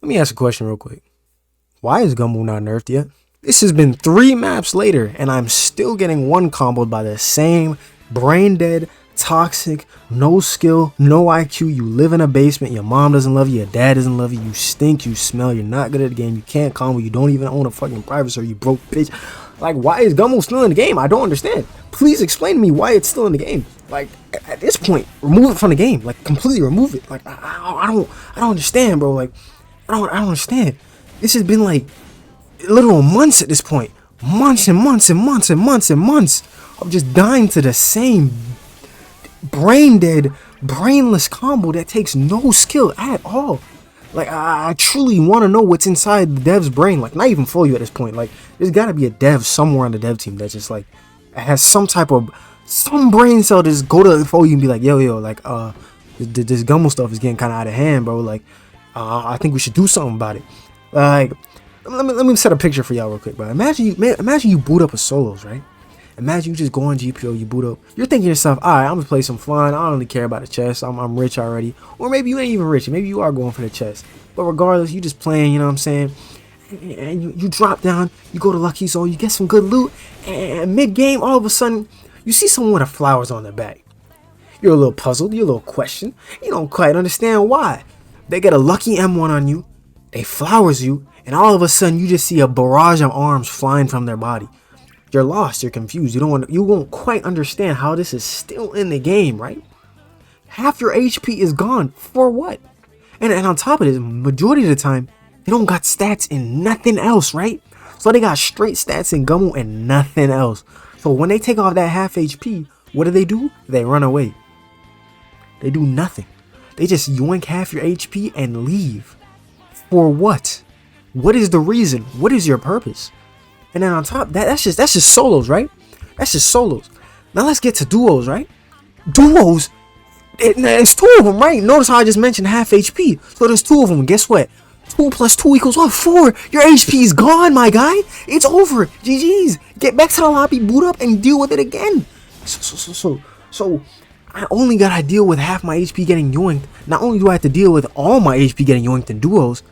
Let me ask a question real quick. Why is Gumball not nerfed yet? This has been 3 maps later, and I'm still getting one comboed by the same brain dead, toxic, no skill, no IQ. You live in a basement, your mom doesn't love you, your dad doesn't love you, you stink, you smell, you're not good at the game, you can't combo, you don't even own a fucking private server, you broke bitch. Like, why is Gumball still in the game? I don't understand. Please explain to me why it's still in the game. Like, at this point, remove it from the game. Like, completely remove it. Like, I don't understand, bro. Like, I don't understand. This has been like literal months at this point. Months and months and months and months and months of just dying to the same brain dead, brainless combo that takes no skill at all. Like, I truly want to know what's inside the dev's brain. Like, not even for you at this point. Like, there's got to be a dev somewhere on the dev team that's just like has some brain cell just go to for you and be like, yo, like, this Gumball stuff is getting kind of out of hand, bro. Like, I think we should do something about it. Like, let me set a picture for y'all real quick, bro. Imagine you boot up a solos, right? Imagine you just go on GPO, you boot up. You're thinking to yourself, all right, I'm gonna play some fun. I don't really care about the chest. I'm rich already. Or maybe you ain't even rich. Maybe you are going for the chest. But regardless, you just playing, you know what I'm saying? And you drop down, you go to Lucky Zone, you get some good loot, and mid-game, all of a sudden, you see someone with flowers on their back. You're a little puzzled, you're a little questioned. You don't quite understand why. They get a lucky M1 on you, they flowers you, and all of a sudden, you just see a barrage of arms flying from their body. You're lost, you're confused, you won't quite understand how this is still in the game, right? Half your HP is gone, for what? And on top of this, majority of the time, they don't got stats in nothing else, right? So they got straight stats in Gumball and nothing else. So when they take off that half HP, what do? They run away. They do nothing. They just yoink half your HP and leave. For what? What is the reason? What is your purpose? And then on top of that, that's just solos, right? That's just solos. Now let's get to duos, right? Duos, it's 2 of them, right? Notice how I just mentioned half HP. So there's 2 of them. Guess what? 2 plus 2 equals what? 4. Your HP is gone, my guy. It's over. GG's. Get back to the lobby, boot up, and deal with it again. So I only gotta deal with half my HP getting yoinked. Not only do I have to deal with all my HP getting yoinked in duos,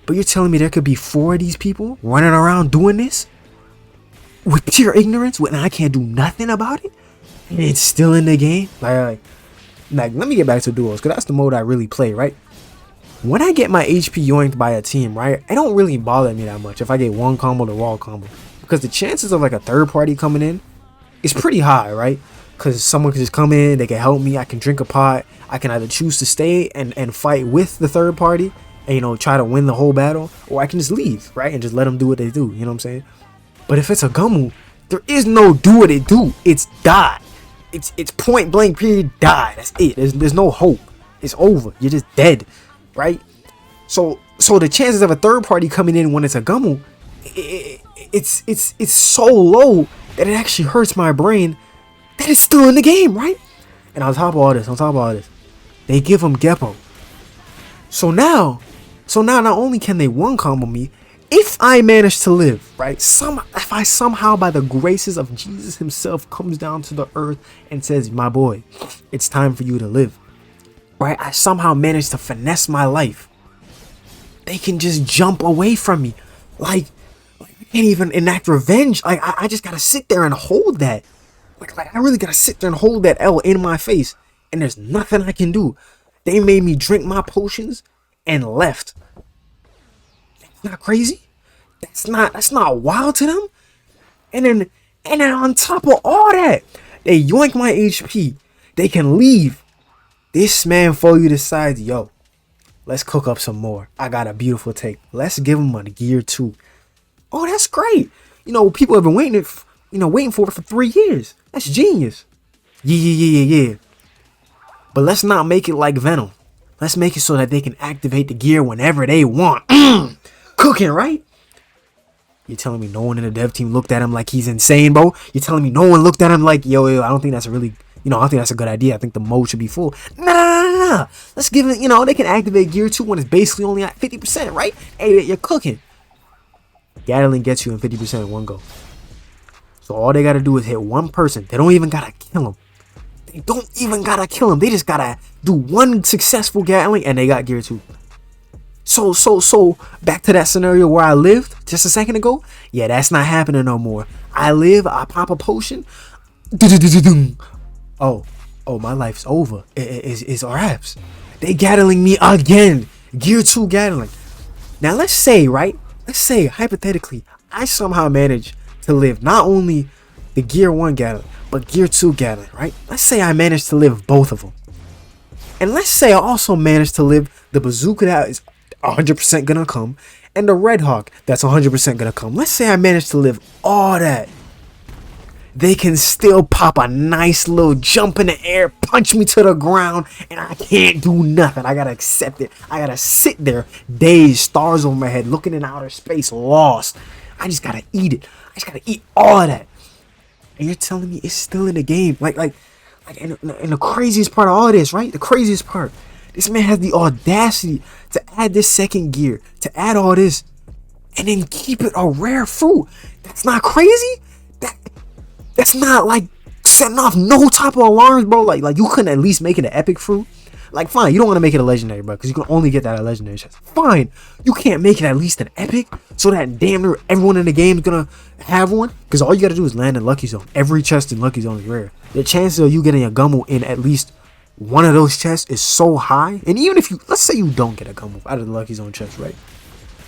but you're telling me there could be 4 of these people running around doing this with pure ignorance when I can't do nothing about it? And it's still in the game? Like let me get back to duos, because that's the mode I really play, right? When I get my HP yoinked by a team, right, it don't really bother me that much if I get one combo to Royale combo. Because the chances of like a third party coming in is pretty high, right? Because someone can just come in, they can help me, I can drink a pot, I can either choose to stay and fight with the third party, and, you know, try to win the whole battle, or I can just leave, right, and just let them do what they do, you know what I'm saying? But if it's a Gumball, there is no do what it do. It's die. It's point blank period die. That's it. There's no hope. It's over. You're just dead, right? So the chances of a third party coming in when it's a Gumball, it's so low that it actually hurts my brain that it's still in the game, right? And on top of all this, they give them Gepo. So now not only can they one combo me, if I manage to live, right? If I somehow, by the graces of Jesus himself, comes down to the earth and says, my boy, it's time for you to live, right? I somehow manage to finesse my life. They can just jump away from me. Like I can't even enact revenge. Like I just gotta sit there and hold that. Like I really gotta sit there and hold that L in my face. And there's nothing I can do. They made me drink my potions and left. That's not crazy. That's not wild to them. And then on top of all that, they yoink my HP. They can leave. This man for you decides, yo, let's cook up some more. I got a beautiful take. Let's give him a gear 2. Oh, that's great. You know, people have been waiting for it for 3 years. That's genius. Yeah. But let's not make it like Venom. Let's make it so that they can activate the gear whenever they want. Cooking, right? You're telling me no one in the dev team looked at him like he's insane, bro? You're telling me no one looked at him like, yo, I don't think that's a really, I don't think that's a good idea. I think the mode should be full. Nah. Let's give it, they can activate gear 2 when it's basically only at 50%, right? Hey, you're cooking. Gatling gets you in 50% in one go. So all they got to do is hit one person. They don't even got to kill him. They just gotta do one successful Gatling and they got gear 2. So back to that scenario where I lived just a second ago. Yeah, that's not happening no more. I live, I pop a potion. Oh, my life's over. It's wraps. They gathering me again. Gear 2 gathering. Now let's say, right? Let's say hypothetically, I somehow manage to live not only the Gear 1 gathering, but Gear 2 gathering, right? Let's say I managed to live both of them. And let's say I also managed to live the bazooka that is 100% gonna come, and the Red Hawk that's 100% gonna come. Let's say I managed to live all that. They can still pop a nice little jump in the air, punch me to the ground, and I can't do nothing. I gotta accept it. I gotta sit there, dazed, stars over my head, looking in outer space, lost. I just gotta eat it. I just gotta eat all of that. And you're telling me it's still in the game. And the craziest part of all of this, right? The craziest part. This man has the audacity to add this second gear, to add all this, and then keep it a rare fruit. That's not crazy? That's not like setting off no type of alarms, bro. Like you couldn't at least make it an epic fruit. Like, fine, you don't want to make it a legendary, bro, because you can only get that at legendary chest. Fine, you can't make it at least an epic, so that damn near everyone in the game is gonna have one. Because all you gotta do is land in Lucky Zone. Every chest in Lucky Zone is rare. The chances of you getting a Gumball in at least one of those chests is so high. And even if you, let's say you don't get a Gumball out of the Lucky Zone chest, right?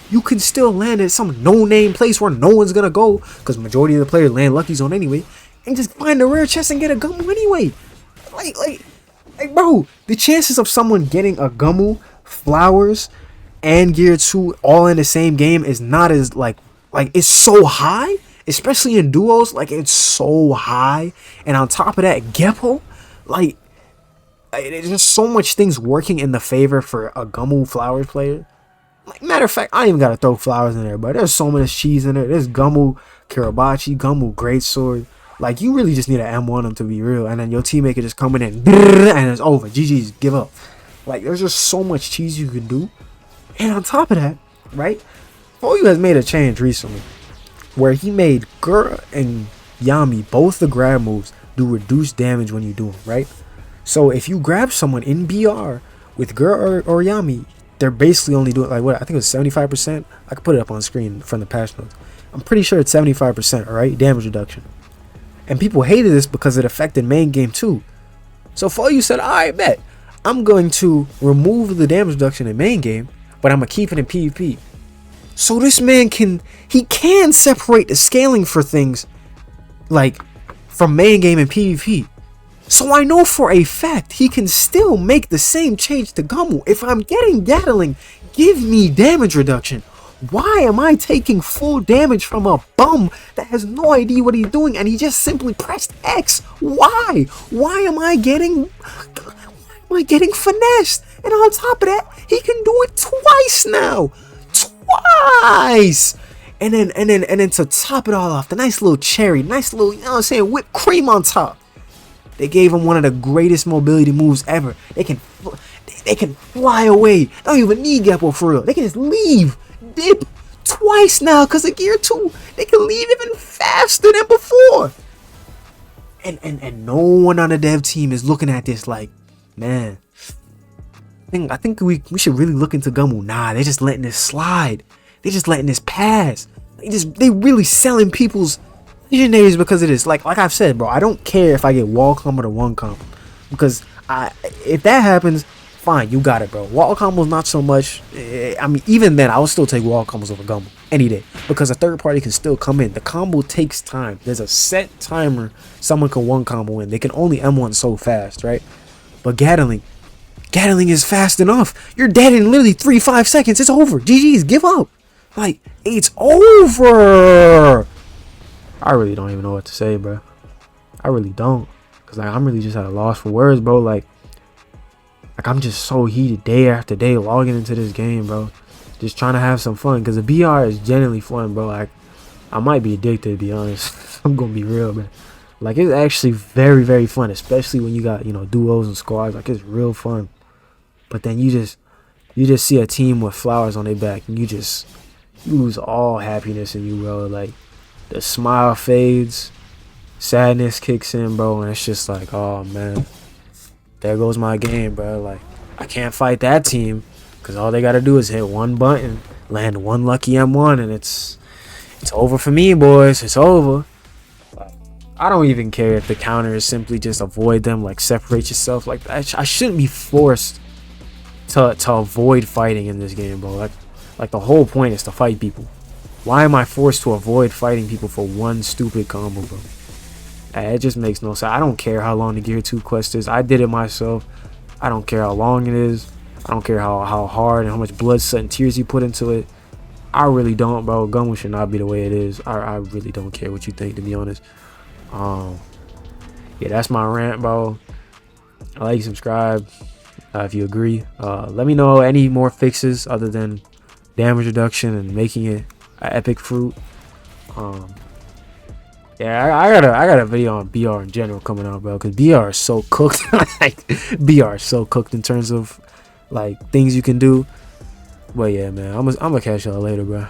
You can still land at some no-name place where no one's gonna go, because majority of the players land Lucky Zone anyway, and just find a rare chest and get a Gumball anyway. Like, bro, the chances of someone getting a Gumball, flowers, and Gear 2 all in the same game is not as like it's so high, especially in duos. Like, it's so high. And on top of that, GPO, like, there's just so much things working in the favor for a Gumball flowers player. Like, matter of fact, I ain't even gotta throw flowers in there, but there's so much cheese in there. There's Gumball Kirabachi, Gumball Greatsword. Like, you really just need an M1 them to be real, and then your teammate can just come in and it's over. GG's, give up. Like, there's just so much cheese you can do. And on top of that, right, Foyu has made a change recently where he made Gur and Yami, both the grab moves, do reduced damage when you do them, right? So if you grab someone in BR with Gur or Yami, they're basically only doing, like, what, I think it was 75%. I could put it up on screen from the patch notes. I'm pretty sure it's 75%, alright, damage reduction. And people hated this because it affected main game too. So Foyu said, alright, bet, I'm going to remove the damage reduction in main game, but I'm going to keep it in PvP. So this man can separate the scaling for things, like, from main game and PvP. So I know for a fact he can still make the same change to Gumball. If I'm getting Gatling, give me damage reduction. Why am I taking full damage from a bum that has no idea what he's doing and he just simply pressed X? Why? Why am I getting finessed? And on top of that, he can do it twice now. Twice! And then to top it all off, the nice little cherry, nice little, you know what I'm saying, whipped cream on top. They gave him one of the greatest mobility moves ever. They can fly away. They don't even need GPO for real. They can just leave. Dip twice now because of Gear 2. They can leave even faster than before. And no one on the dev team is looking at this like, man, I think we should really look into Gumball. Nah, they're just letting this slide. They're just letting this pass. They really selling people's legendaries because of this. Like I've said, bro, I don't care if I get wall combo or one combo, because if that happens, fine, you got it, bro. Wall combos not so much. I mean, even then, I would still take wall combos over Gumball any day, because a third party can still come in. The combo takes time. There's a set timer someone can one combo in. They can only M1 so fast, right? But Gatling is fast enough. You're dead in literally 3-5 seconds. It's over. GG's, give up. Like, it's over. I really don't even know what to say, bro. I really don't, because like, I'm really just at a loss for words, bro. Like I'm just so heated day after day logging into this game, bro. Just trying to have some fun, because the BR is genuinely fun, bro. Like, I might be addicted, to be honest. I'm gonna be real, man. Like, it's actually very, very fun, especially when you got, you know, duos and squads. Like, it's real fun. But then you just see a team with flowers on their back, and you lose all happiness in you, bro. Like, the smile fades, sadness kicks in, bro, and it's just like, oh man, there goes my game, bro. Like, I can't fight that team. Because all they got to do is hit one button, land one lucky M1, and it's over for me, boys. It's over. I don't even care if the counter is simply just avoid them, like separate yourself. Like I shouldn't be forced to avoid fighting in this game, bro. Like the whole point is to fight people. Why am I forced to avoid fighting people for one stupid combo, bro? It just makes no sense. I don't care how long the Gear 2 quest is. I did it myself. I don't care how long it is. I don't care how hard and how much blood, sweat, and tears you put into it. I really don't, bro. Gumball should not be the way it is. I really don't care what you think, to be honest. Yeah, that's my rant, bro. Like, subscribe if you agree. Let me know any more fixes other than damage reduction and making it an epic fruit. Yeah, I got a video on BR in general coming out, bro, because BR is so cooked. Like, BR is so cooked in terms of like things you can do. But yeah, man, I'm gonna catch y'all later, bro.